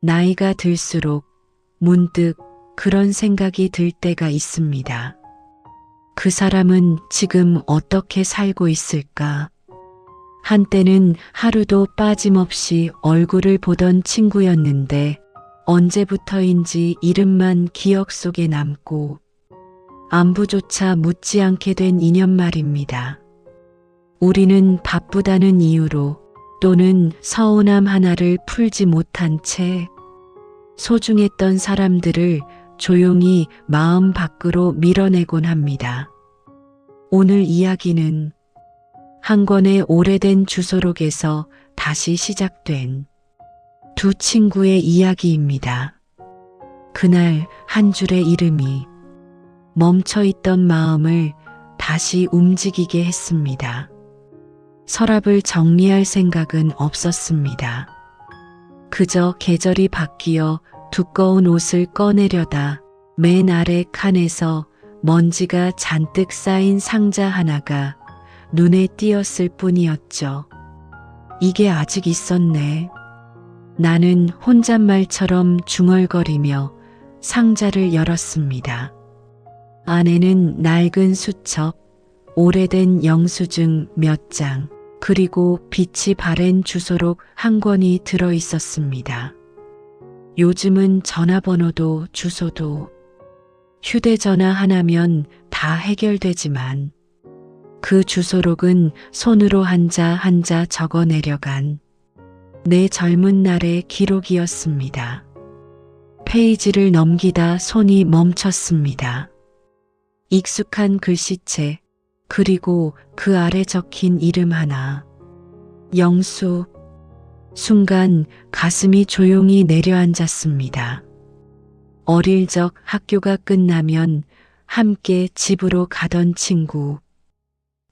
나이가 들수록 문득 그런 생각이 들 때가 있습니다. 그 사람은 지금 어떻게 살고 있을까? 한때는 하루도 빠짐없이 얼굴을 보던 친구였는데 언제부터인지 이름만 기억 속에 남고 안부조차 묻지 않게 된 인연 말입니다. 우리는 바쁘다는 이유로 또는 서운함 하나를 풀지 못한 채 소중했던 사람들을 조용히 마음 밖으로 밀어내곤 합니다. 오늘 이야기는 한 권의 오래된 주소록에서 다시 시작된 두 친구의 이야기입니다. 그날 한 줄의 이름이 멈춰있던 마음을 다시 움직이게 했습니다. 서랍을 정리할 생각은 없었습니다. 그저 계절이 바뀌어 두꺼운 옷을 꺼내려다 맨 아래 칸에서 먼지가 잔뜩 쌓인 상자 하나가 눈에 띄었을 뿐이었죠. 이게 아직 있었네. 나는 혼잣말처럼 중얼거리며 상자를 열었습니다. 안에는 낡은 수첩, 오래된 영수증 몇 장, 그리고 빛이 바랜 주소록 한 권이 들어 있었습니다. 요즘은 전화번호도 주소도 휴대전화 하나면 다 해결되지만 그 주소록은 손으로 한자 한자 적어 내려간 내 젊은 날의 기록이었습니다. 페이지를 넘기다 손이 멈췄습니다. 익숙한 글씨체, 그리고 그 아래 적힌 이름 하나. 영수. 순간 가슴이 조용히 내려앉았습니다. 어릴 적 학교가 끝나면 함께 집으로 가던 친구.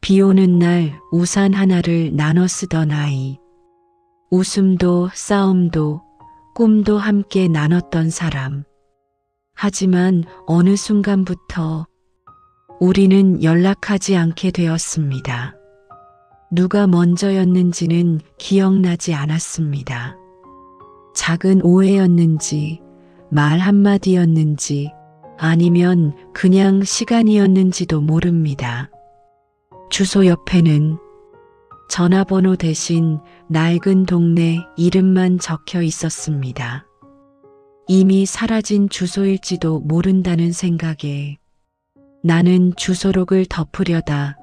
비 오는 날 우산 하나를 나눠 쓰던 아이. 웃음도 싸움도 꿈도 함께 나눴던 사람. 하지만 어느 순간부터 우리는 연락하지 않게 되었습니다. 누가 먼저였는지는 기억나지 않았습니다. 작은 오해였는지, 말 한마디였는지, 아니면 그냥 시간이었는지도 모릅니다. 주소 옆에는 전화번호 대신 낡은 동네 이름만 적혀 있었습니다. 이미 사라진 주소일지도 모른다는 생각에 나는 주소록을 덮으려다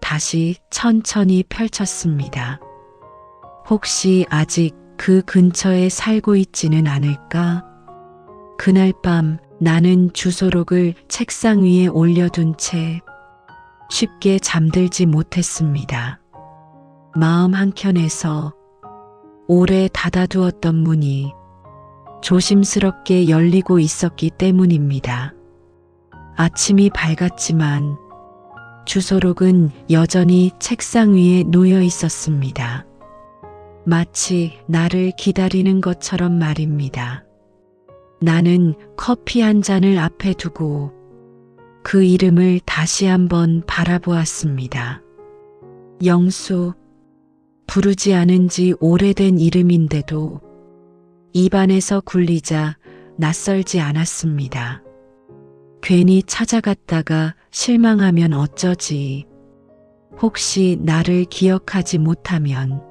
다시 천천히 펼쳤습니다. 혹시 아직 그 근처에 살고 있지는 않을까? 그날 밤 나는 주소록을 책상 위에 올려둔 채 쉽게 잠들지 못했습니다. 마음 한켠에서 오래 닫아두었던 문이 조심스럽게 열리고 있었기 때문입니다. 아침이 밝았지만 주소록은 여전히 책상 위에 놓여 있었습니다. 마치 나를 기다리는 것처럼 말입니다. 나는 커피 한 잔을 앞에 두고 그 이름을 다시 한번 바라보았습니다. 영수. 부르지 않은 지 오래된 이름인데도 입안에서 굴리자 낯설지 않았습니다. 괜히 찾아갔다가 실망하면 어쩌지. 혹시 나를 기억하지 못하면,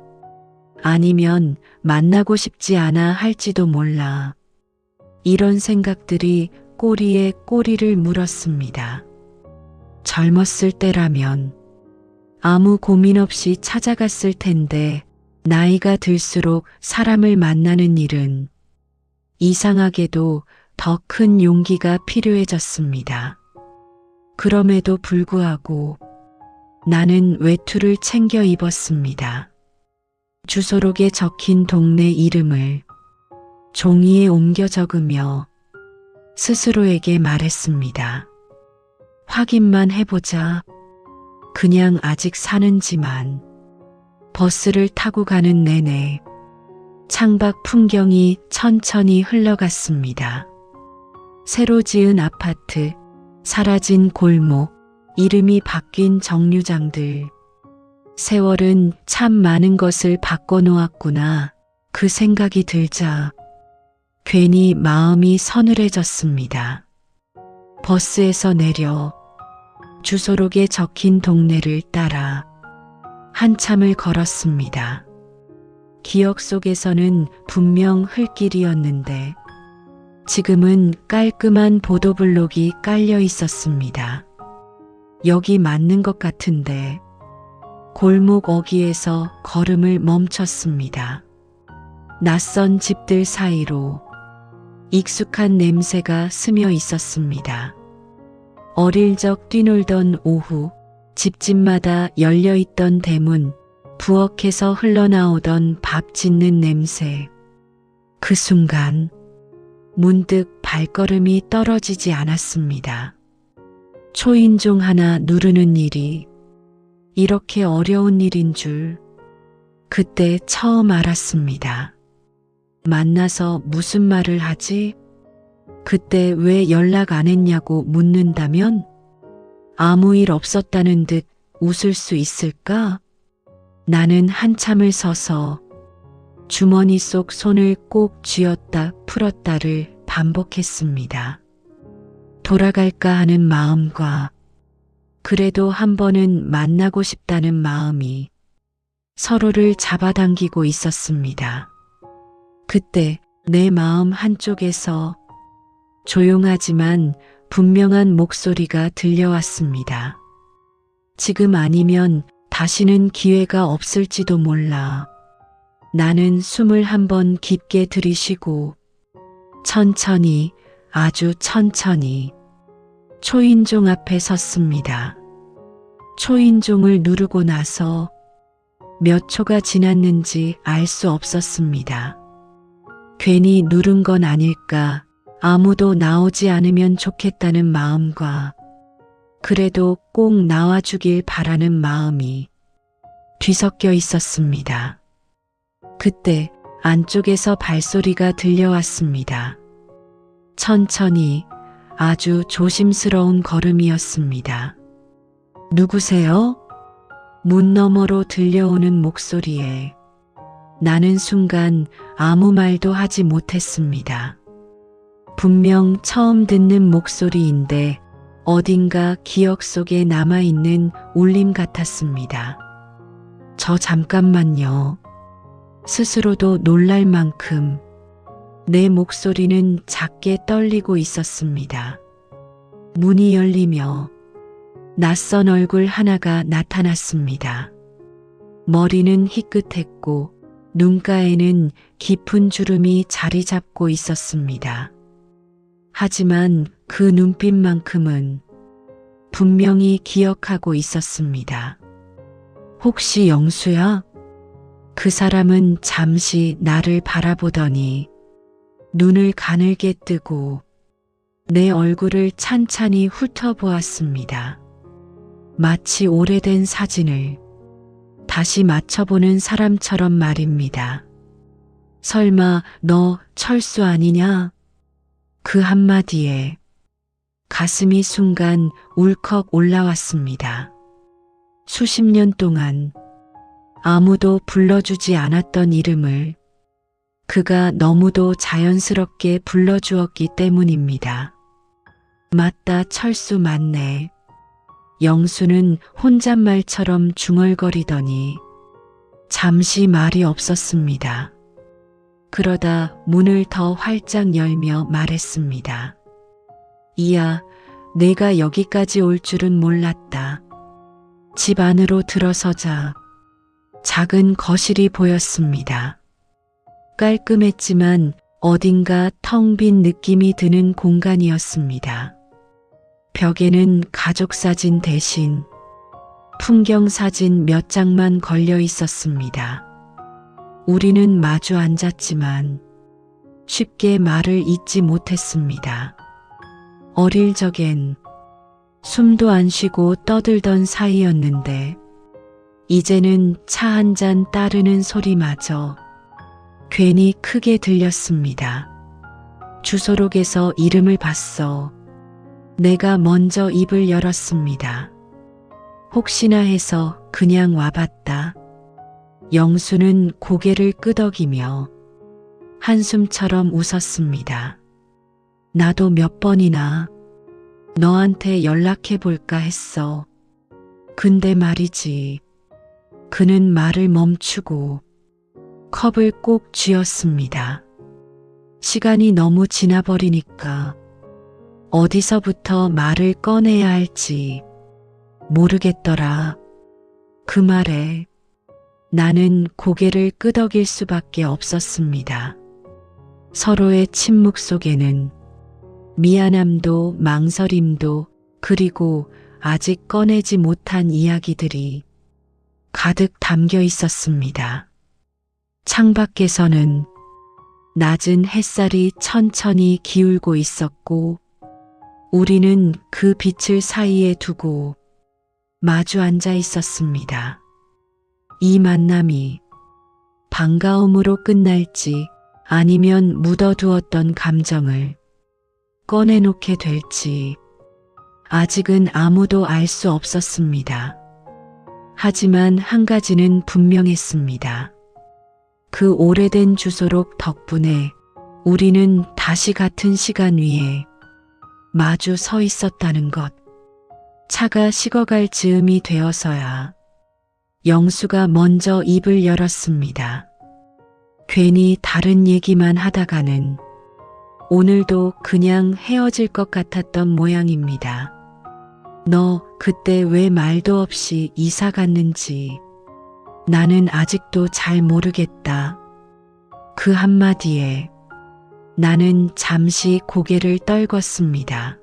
아니면 만나고 싶지 않아 할지도 몰라. 이런 생각들이 꼬리에 꼬리를 물었습니다. 젊었을 때라면 아무 고민 없이 찾아갔을 텐데 나이가 들수록 사람을 만나는 일은 이상하게도 더 큰 용기가 필요해졌습니다. 그럼에도 불구하고 나는 외투를 챙겨 입었습니다. 주소록에 적힌 동네 이름을 종이에 옮겨 적으며 스스로에게 말했습니다. 확인만 해보자. 그냥 아직 사는지만. 버스를 타고 가는 내내 창밖 풍경이 천천히 흘러갔습니다. 새로 지은 아파트, 사라진 골목, 이름이 바뀐 정류장들. 세월은 참 많은 것을 바꿔놓았구나. 그 생각이 들자 괜히 마음이 서늘해졌습니다. 버스에서 내려 주소록에 적힌 동네를 따라 한참을 걸었습니다. 기억 속에서는 분명 흙길이었는데 지금은 깔끔한 보도블록이 깔려 있었습니다. 여기 맞는 것 같은데 골목 어귀에서 걸음을 멈췄습니다. 낯선 집들 사이로 익숙한 냄새가 스며 있었습니다. 어릴 적 뛰놀던 오후 집집마다 열려있던 대문, 부엌에서 흘러나오던 밥 짓는 냄새. 그 순간 문득 발걸음이 떨어지지 않았습니다. 초인종 하나 누르는 일이 이렇게 어려운 일인 줄 그때 처음 알았습니다. 만나서 무슨 말을 하지? 그때 왜 연락 안 했냐고 묻는다면 아무 일 없었다는 듯 웃을 수 있을까? 나는 한참을 서서 주머니 속 손을 꼭 쥐었다 풀었다를 반복했습니다. 돌아갈까 하는 마음과 그래도 한 번은 만나고 싶다는 마음이 서로를 잡아당기고 있었습니다. 그때 내 마음 한쪽에서 조용하지만 분명한 목소리가 들려왔습니다. 지금 아니면 다시는 기회가 없을지도 몰라. 나는 숨을 한번 깊게 들이쉬고 천천히, 아주 천천히 초인종 앞에 섰습니다. 초인종을 누르고 나서 몇 초가 지났는지 알 수 없었습니다. 괜히 누른 건 아닐까, 아무도 나오지 않으면 좋겠다는 마음과 그래도 꼭 나와주길 바라는 마음이 뒤섞여 있었습니다. 그때 안쪽에서 발소리가 들려왔습니다. 천천히, 아주 조심스러운 걸음이었습니다. 누구세요? 문 너머로 들려오는 목소리에 나는 순간 아무 말도 하지 못했습니다. 분명 처음 듣는 목소리인데 어딘가 기억 속에 남아있는 울림 같았습니다. 저 잠깐만요. 스스로도 놀랄 만큼 내 목소리는 작게 떨리고 있었습니다. 문이 열리며 낯선 얼굴 하나가 나타났습니다. 머리는 희끗했고 눈가에는 깊은 주름이 자리 잡고 있었습니다. 하지만 그 눈빛만큼은 분명히 기억하고 있었습니다. 혹시 영수야? 그 사람은 잠시 나를 바라보더니 눈을 가늘게 뜨고 내 얼굴을 찬찬히 훑어보았습니다. 마치 오래된 사진을 다시 맞춰보는 사람처럼 말입니다. 설마 너 철수 아니냐? 그 한마디에 가슴이 순간 울컥 올라왔습니다. 수십 년 동안 아무도 불러주지 않았던 이름을 그가 너무도 자연스럽게 불러주었기 때문입니다. 맞다, 철수 맞네. 영수는 혼잣말처럼 중얼거리더니 잠시 말이 없었습니다. 그러다 문을 더 활짝 열며 말했습니다. 이야, 내가 여기까지 올 줄은 몰랐다. 집 안으로 들어서자 작은 거실이 보였습니다. 깔끔했지만 어딘가 텅 빈 느낌이 드는 공간이었습니다. 벽에는 가족사진 대신 풍경사진 몇 장만 걸려 있었습니다. 우리는 마주 앉았지만 쉽게 말을 잇지 못했습니다. 어릴 적엔 숨도 안 쉬고 떠들던 사이였는데 이제는 차 한 잔 따르는 소리마저 괜히 크게 들렸습니다. 주소록에서 이름을 봤어. 내가 먼저 입을 열었습니다. 혹시나 해서 그냥 와봤다. 영수는 고개를 끄덕이며 한숨처럼 웃었습니다. 나도 몇 번이나 너한테 연락해 볼까 했어. 근데 말이지. 그는 말을 멈추고 컵을 꼭 쥐었습니다. 시간이 너무 지나버리니까 어디서부터 말을 꺼내야 할지 모르겠더라. 그 말에 나는 고개를 끄덕일 수밖에 없었습니다. 서로의 침묵 속에는 미안함도 망설임도 그리고 아직 꺼내지 못한 이야기들이 가득 담겨 있었습니다. 창밖에서는 낮은 햇살이 천천히 기울고 있었고 우리는 그 빛을 사이에 두고 마주 앉아 있었습니다. 이 만남이 반가움으로 끝날지 아니면 묻어두었던 감정을 꺼내놓게 될지 아직은 아무도 알 수 없었습니다. 하지만 한 가지는 분명했습니다. 그 오래된 주소록 덕분에 우리는 다시 같은 시간 위에 마주 서 있었다는 것. 차가 식어갈 즈음이 되어서야 영수가 먼저 입을 열었습니다. 괜히 다른 얘기만 하다가는 오늘도 그냥 헤어질 것 같았던 모양입니다. 너 그때 왜 말도 없이 이사 갔는지 나는 아직도 잘 모르겠다. 그 한마디에 나는 잠시 고개를 떨궜습니다.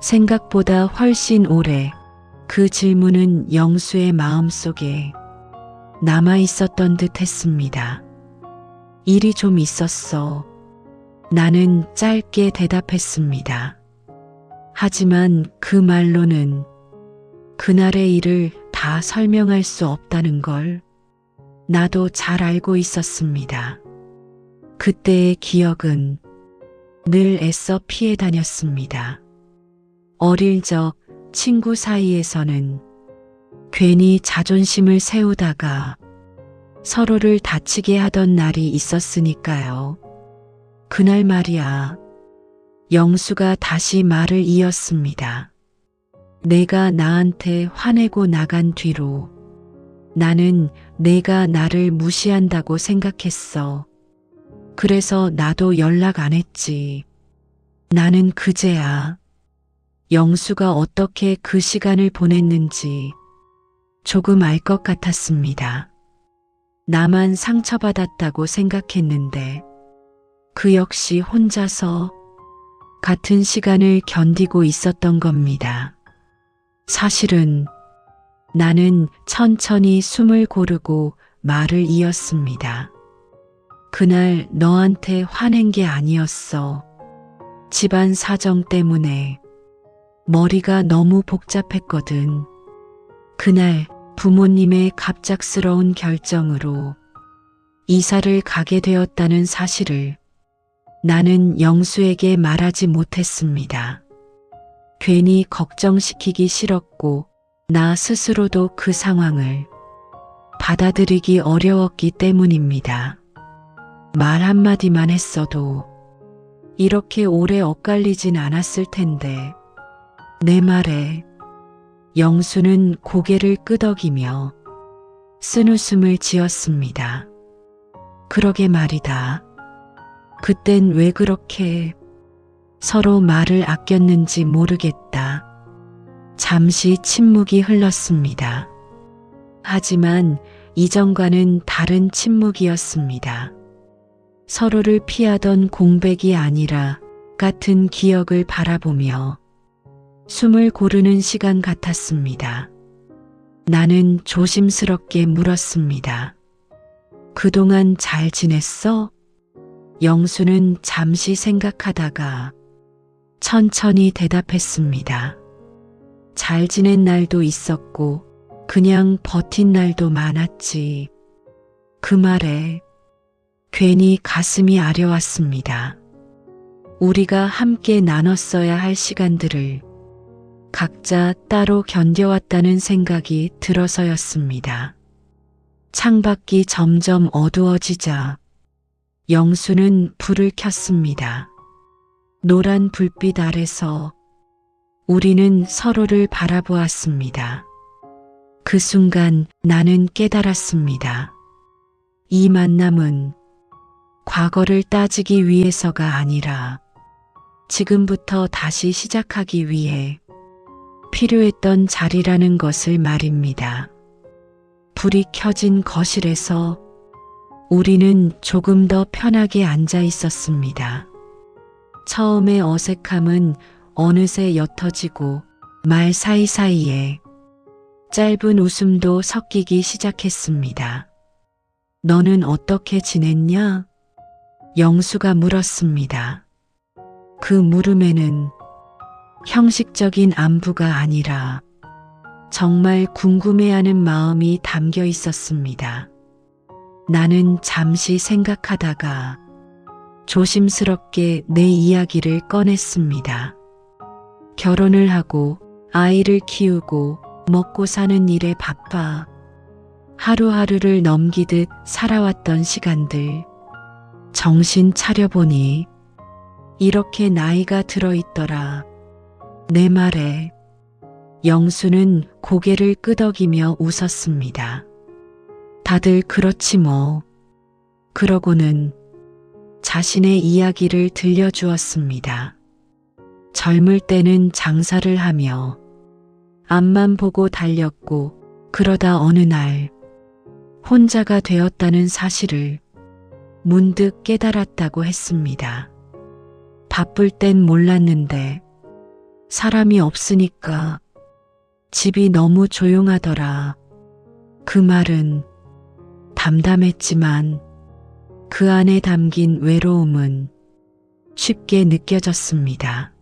생각보다 훨씬 오래 그 질문은 영수의 마음속에 남아 있었던 듯 했습니다. 일이 좀 있었어. 나는 짧게 대답했습니다. 하지만 그 말로는 그날의 일을 다 설명할 수 없다는 걸 나도 잘 알고 있었습니다. 그때의 기억은 늘 애써 피해 다녔습니다. 어릴 적 친구 사이에서는 괜히 자존심을 세우다가 서로를 다치게 하던 날이 있었으니까요. 그날 말이야. 영수가 다시 말을 이었습니다. 내가 나한테 화내고 나간 뒤로 나는 내가 나를 무시한다고 생각했어. 그래서 나도 연락 안 했지. 나는 그제야 영수가 어떻게 그 시간을 보냈는지 조금 알 것 같았습니다. 나만 상처받았다고 생각했는데 그 역시 혼자서 같은 시간을 견디고 있었던 겁니다. 사실은 나는 천천히 숨을 고르고 말을 이었습니다. 그날 너한테 화낸 게 아니었어. 집안 사정 때문에 머리가 너무 복잡했거든. 그날 부모님의 갑작스러운 결정으로 이사를 가게 되었다는 사실을 나는 영수에게 말하지 못했습니다. 괜히 걱정시키기 싫었고 나 스스로도 그 상황을 받아들이기 어려웠기 때문입니다. 말 한마디만 했어도 이렇게 오래 엇갈리진 않았을 텐데 내 말에 영수는 고개를 끄덕이며 쓴웃음을 지었습니다. 그러게 말이다. 그땐 왜 그렇게 서로 말을 아꼈는지 모르겠다. 잠시 침묵이 흘렀습니다. 하지만 이전과는 다른 침묵이었습니다. 서로를 피하던 공백이 아니라 같은 기억을 바라보며 숨을 고르는 시간 같았습니다. 나는 조심스럽게 물었습니다. 그동안 잘 지냈어? 영수는 잠시 생각하다가 천천히 대답했습니다. 잘 지낸 날도 있었고 그냥 버틴 날도 많았지. 그 말에 괜히 가슴이 아려왔습니다. 우리가 함께 나눴어야 할 시간들을 각자 따로 견뎌왔다는 생각이 들어서였습니다. 창밖이 점점 어두워지자 영수는 불을 켰습니다. 노란 불빛 아래서 우리는 서로를 바라보았습니다. 그 순간 나는 깨달았습니다. 이 만남은 과거를 따지기 위해서가 아니라 지금부터 다시 시작하기 위해 필요했던 자리라는 것을 말입니다. 불이 켜진 거실에서 우리는 조금 더 편하게 앉아 있었습니다. 처음의 어색함은 어느새 옅어지고 말 사이사이에 짧은 웃음도 섞이기 시작했습니다. 너는 어떻게 지냈냐? 영수가 물었습니다. 그 물음에는 형식적인 안부가 아니라 정말 궁금해하는 마음이 담겨 있었습니다. 나는 잠시 생각하다가 조심스럽게 내 이야기를 꺼냈습니다. 결혼을 하고 아이를 키우고 먹고 사는 일에 바빠 하루하루를 넘기듯 살아왔던 시간들. 정신 차려보니 이렇게 나이가 들어있더라. 내 말에 영수는 고개를 끄덕이며 웃었습니다. 다들 그렇지 뭐. 그러고는 자신의 이야기를 들려주었습니다. 젊을 때는 장사를 하며 앞만 보고 달렸고 그러다 어느 날 혼자가 되었다는 사실을 문득 깨달았다고 했습니다. 바쁠 땐 몰랐는데 사람이 없으니까 집이 너무 조용하더라. 그 말은 담담했지만 그 안에 담긴 외로움은 쉽게 느껴졌습니다.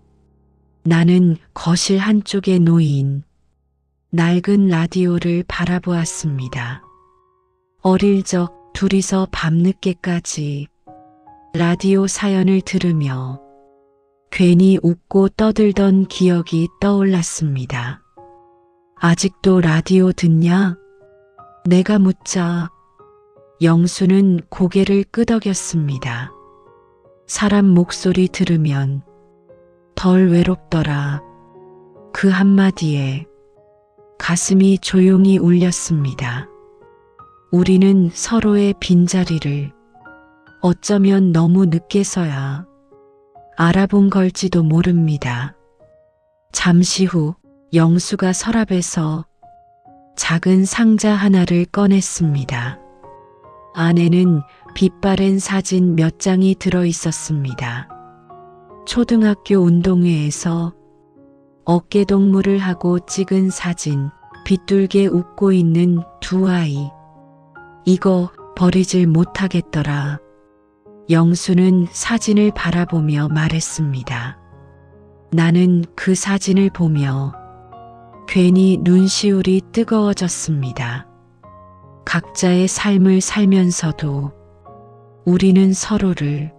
나는 거실 한쪽에 놓인 낡은 라디오를 바라보았습니다. 어릴 적 둘이서 밤늦게까지 라디오 사연을 들으며 괜히 웃고 떠들던 기억이 떠올랐습니다. 아직도 라디오 듣냐? 내가 묻자 영수는 고개를 끄덕였습니다. 사람 목소리 들으면 덜 외롭더라. 그 한마디에 가슴이 조용히 울렸습니다. 우리는 서로의 빈자리를 어쩌면 너무 늦게서야 알아본 걸지도 모릅니다. 잠시 후 영수가 서랍에서 작은 상자 하나를 꺼냈습니다. 안에는 빛바랜 사진 몇 장이 들어 있었습니다. 초등학교 운동회에서 어깨동무를 하고 찍은 사진, 빗둘게 웃고 있는 두 아이. 이거 버리질 못하겠더라. 영수는 사진을 바라보며 말했습니다. 나는 그 사진을 보며 괜히 눈시울이 뜨거워졌습니다. 각자의 삶을 살면서도 우리는 서로를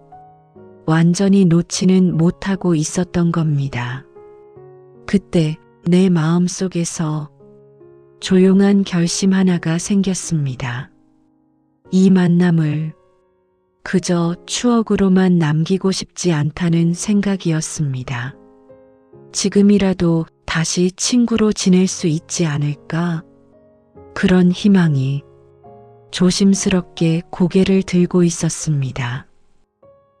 완전히 놓지는 못하고 있었던 겁니다. 그때 내 마음속에서 조용한 결심 하나가 생겼습니다. 이 만남을 그저 추억으로만 남기고 싶지 않다는 생각이었습니다. 지금이라도 다시 친구로 지낼 수 있지 않을까? 그런 희망이 조심스럽게 고개를 들고 있었습니다.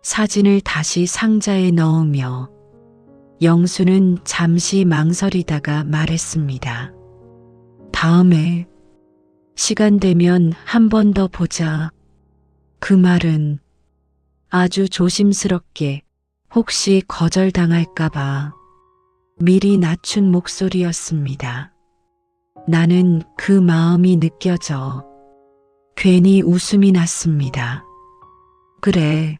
사진을 다시 상자에 넣으며 영수는 잠시 망설이다가 말했습니다. 다음에 시간 되면 한 번 더 보자. 그 말은 아주 조심스럽게 혹시 거절당할까봐 미리 낮춘 목소리였습니다. 나는 그 마음이 느껴져 괜히 웃음이 났습니다. 그래,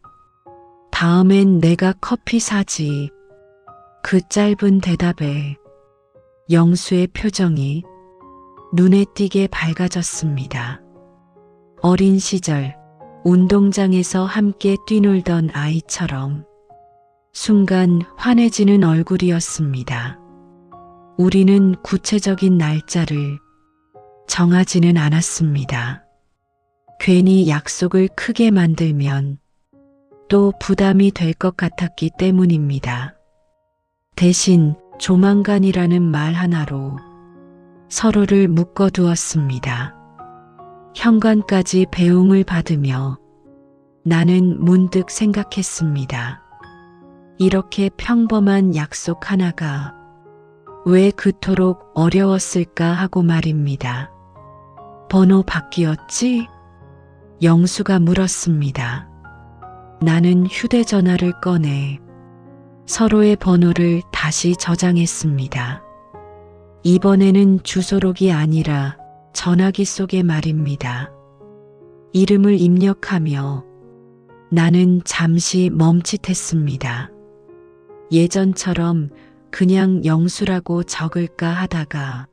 다음엔 내가 커피 사지. 그 짧은 대답에 영수의 표정이 눈에 띄게 밝아졌습니다. 어린 시절 운동장에서 함께 뛰놀던 아이처럼 순간 환해지는 얼굴이었습니다. 우리는 구체적인 날짜를 정하지는 않았습니다. 괜히 약속을 크게 만들면 또 부담이 될 것 같았기 때문입니다. 대신 조만간이라는 말 하나로 서로를 묶어두었습니다. 현관까지 배웅을 받으며 나는 문득 생각했습니다. 이렇게 평범한 약속 하나가 왜 그토록 어려웠을까 하고 말입니다. 번호 바뀌었지? 영수가 물었습니다. 나는 휴대전화를 꺼내 서로의 번호를 다시 저장했습니다. 이번에는 주소록이 아니라 전화기 속의 말입니다. 이름을 입력하며 나는 잠시 멈칫했습니다. 예전처럼 그냥 영수라고 적을까 하다가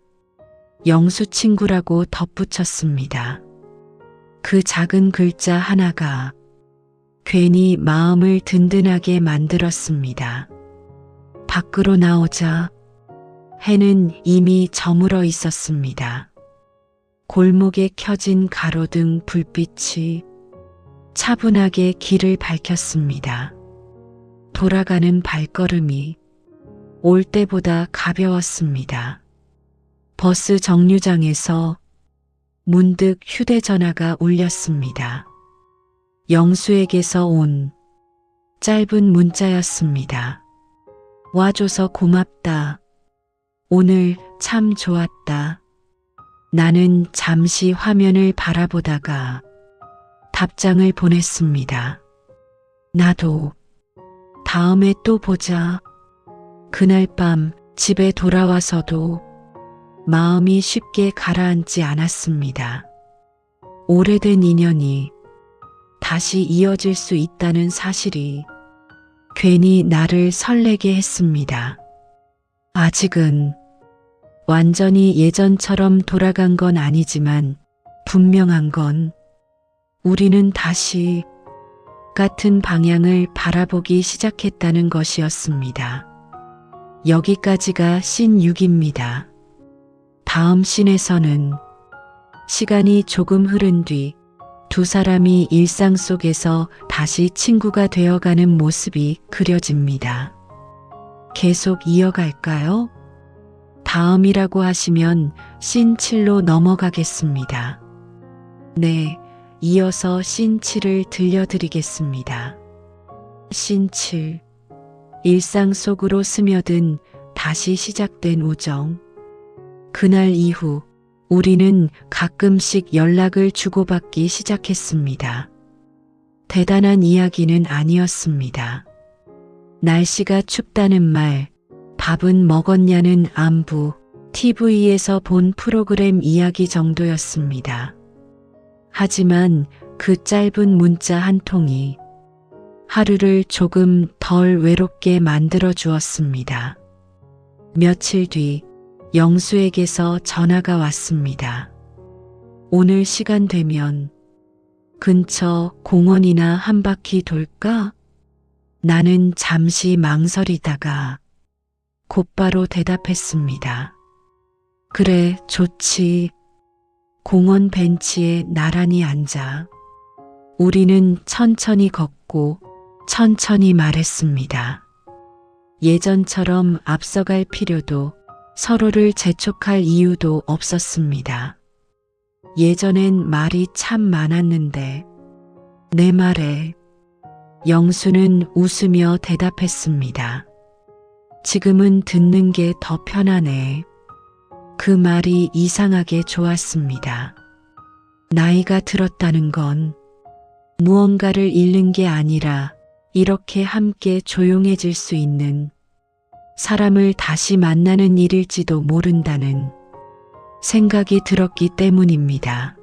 영수 친구라고 덧붙였습니다. 그 작은 글자 하나가 괜히 마음을 든든하게 만들었습니다. 밖으로 나오자 해는 이미 저물어 있었습니다. 골목에 켜진 가로등 불빛이 차분하게 길을 밝혔습니다. 돌아가는 발걸음이 올 때보다 가벼웠습니다. 버스 정류장에서 문득 휴대전화가 울렸습니다. 영수에게서 온 짧은 문자였습니다. 와줘서 고맙다. 오늘 참 좋았다. 나는 잠시 화면을 바라보다가 답장을 보냈습니다. 나도. 다음에 또 보자. 그날 밤 집에 돌아와서도 마음이 쉽게 가라앉지 않았습니다. 오래된 인연이 다시 이어질 수 있다는 사실이 괜히 나를 설레게 했습니다. 아직은 완전히 예전처럼 돌아간 건 아니지만 분명한 건 우리는 다시 같은 방향을 바라보기 시작했다는 것이었습니다. 여기까지가 씬 6입니다. 다음 씬에서는 시간이 조금 흐른 뒤 두 사람이 일상 속에서 다시 친구가 되어가는 모습이 그려집니다. 계속 이어갈까요? 다음이라고 하시면 씬 7로 넘어가겠습니다. 네, 이어서 씬 7을 들려드리겠습니다. 씬 7. 일상 속으로 스며든 다시 시작된 우정. 그날 이후 우리는 가끔씩 연락을 주고받기 시작했습니다. 대단한 이야기는 아니었습니다. 날씨가 춥다는 말, 밥은 먹었냐는 안부, TV에서 본 프로그램 이야기 정도였습니다. 하지만 그 짧은 문자 한 통이 하루를 조금 덜 외롭게 만들어 주었습니다. 며칠 뒤 영수에게서 전화가 왔습니다. 오늘 시간 되면 근처 공원이나 한 바퀴 돌까? 나는 잠시 망설이다가 곧바로 대답했습니다. 그래, 좋지. 공원 벤치에 나란히 앉아 우리는 천천히 걷고 천천히 말했습니다. 예전처럼 앞서갈 필요도 서로를 재촉할 이유도 없었습니다. 예전엔 말이 참 많았는데 내 말에 영수는 웃으며 대답했습니다. 지금은 듣는 게 더 편하네. 그 말이 이상하게 좋았습니다. 나이가 들었다는 건 무언가를 잃는 게 아니라 이렇게 함께 조용해질 수 있는 사람을 다시 만나는 일일지도 모른다는 생각이 들었기 때문입니다.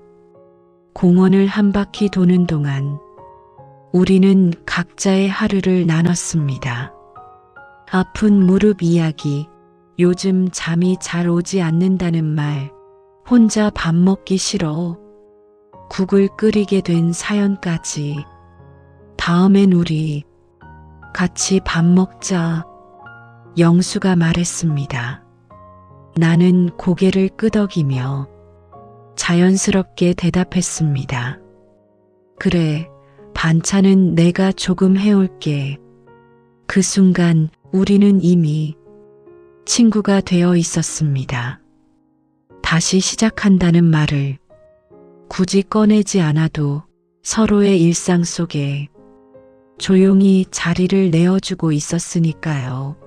공원을 한 바퀴 도는 동안 우리는 각자의 하루를 나눴습니다. 아픈 무릎 이야기, 요즘 잠이 잘 오지 않는다는 말, 혼자 밥 먹기 싫어, 국을 끓이게 된 사연까지. 다음엔 우리 같이 밥 먹자. 영수가 말했습니다. 나는 고개를 끄덕이며 자연스럽게 대답했습니다. 그래, 반찬은 내가 조금 해올게. 그 순간 우리는 이미 친구가 되어 있었습니다. 다시 시작한다는 말을 굳이 꺼내지 않아도 서로의 일상 속에 조용히 자리를 내어주고 있었으니까요.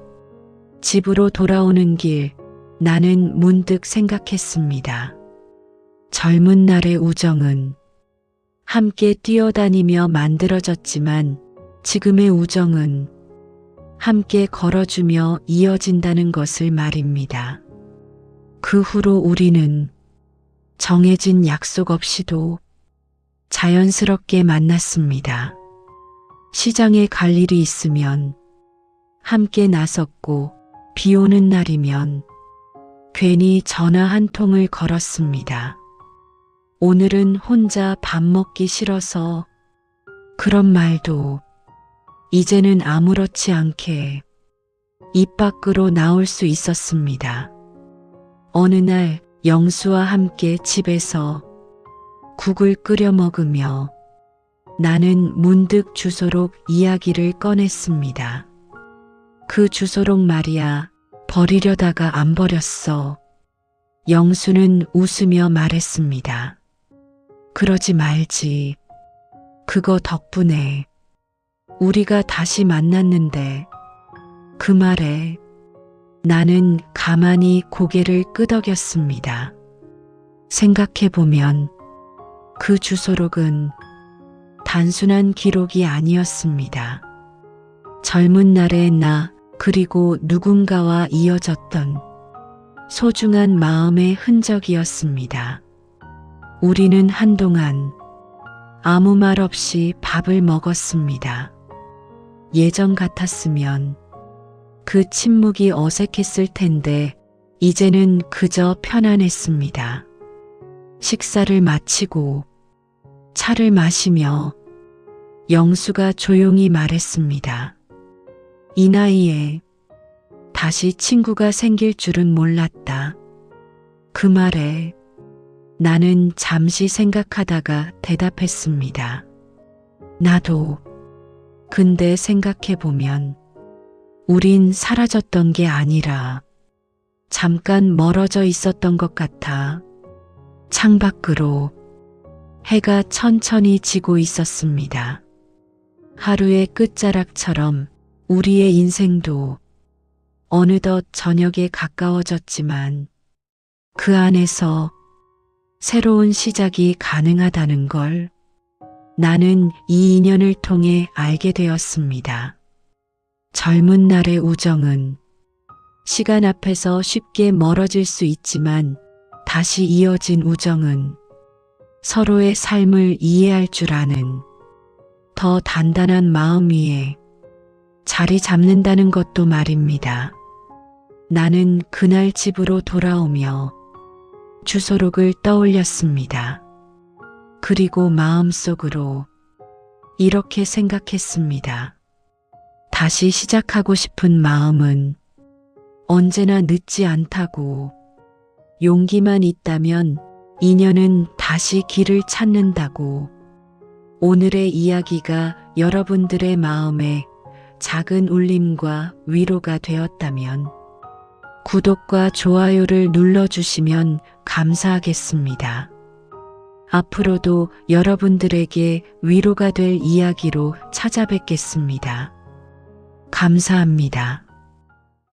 집으로 돌아오는 길 나는 문득 생각했습니다. 젊은 날의 우정은 함께 뛰어다니며 만들어졌지만 지금의 우정은 함께 걸어주며 이어진다는 것을 말입니다. 그 후로 우리는 정해진 약속 없이도 자연스럽게 만났습니다. 시장에 갈 일이 있으면 함께 나섰고 비 오는 날이면 괜히 전화 한 통을 걸었습니다. 오늘은 혼자 밥 먹기 싫어서 그런 말도 이제는 아무렇지 않게 입 밖으로 나올 수 있었습니다. 어느 날 영수와 함께 집에서 국을 끓여 먹으며 나는 문득 주소록 이야기를 꺼냈습니다. 그 주소록 말이야 버리려다가 안 버렸어. 영수는 웃으며 말했습니다. 그러지 말지. 그거 덕분에 우리가 다시 만났는데. 그 말에 나는 가만히 고개를 끄덕였습니다. 생각해보면 그 주소록은 단순한 기록이 아니었습니다. 젊은 날의 나 그리고 누군가와 이어졌던 소중한 마음의 흔적이었습니다. 우리는 한동안 아무 말 없이 밥을 먹었습니다. 예전 같았으면 그 침묵이 어색했을 텐데 이제는 그저 편안했습니다. 식사를 마치고 차를 마시며 영수가 조용히 말했습니다. 이 나이에 다시 친구가 생길 줄은 몰랐다. 그 말에 나는 잠시 생각하다가 대답했습니다. 나도. 근데 생각해보면 우린 사라졌던 게 아니라 잠깐 멀어져 있었던 것 같아. 창밖으로 해가 천천히 지고 있었습니다. 하루의 끝자락처럼 우리의 인생도 어느덧 저녁에 가까워졌지만 그 안에서 새로운 시작이 가능하다는 걸 나는 이 인연을 통해 알게 되었습니다. 젊은 날의 우정은 시간 앞에서 쉽게 멀어질 수 있지만 다시 이어진 우정은 서로의 삶을 이해할 줄 아는 더 단단한 마음 위에 자리 잡는다는 것도 말입니다. 나는 그날 집으로 돌아오며 주소록을 떠올렸습니다. 그리고 마음속으로 이렇게 생각했습니다. 다시 시작하고 싶은 마음은 언제나 늦지 않다고. 용기만 있다면 인연은 다시 길을 찾는다고. 오늘의 이야기가 여러분들의 마음에 작은 울림과 위로가 되었다면 구독과 좋아요를 눌러주시면 감사하겠습니다. 앞으로도 여러분들에게 위로가 될 이야기로 찾아뵙겠습니다. 감사합니다.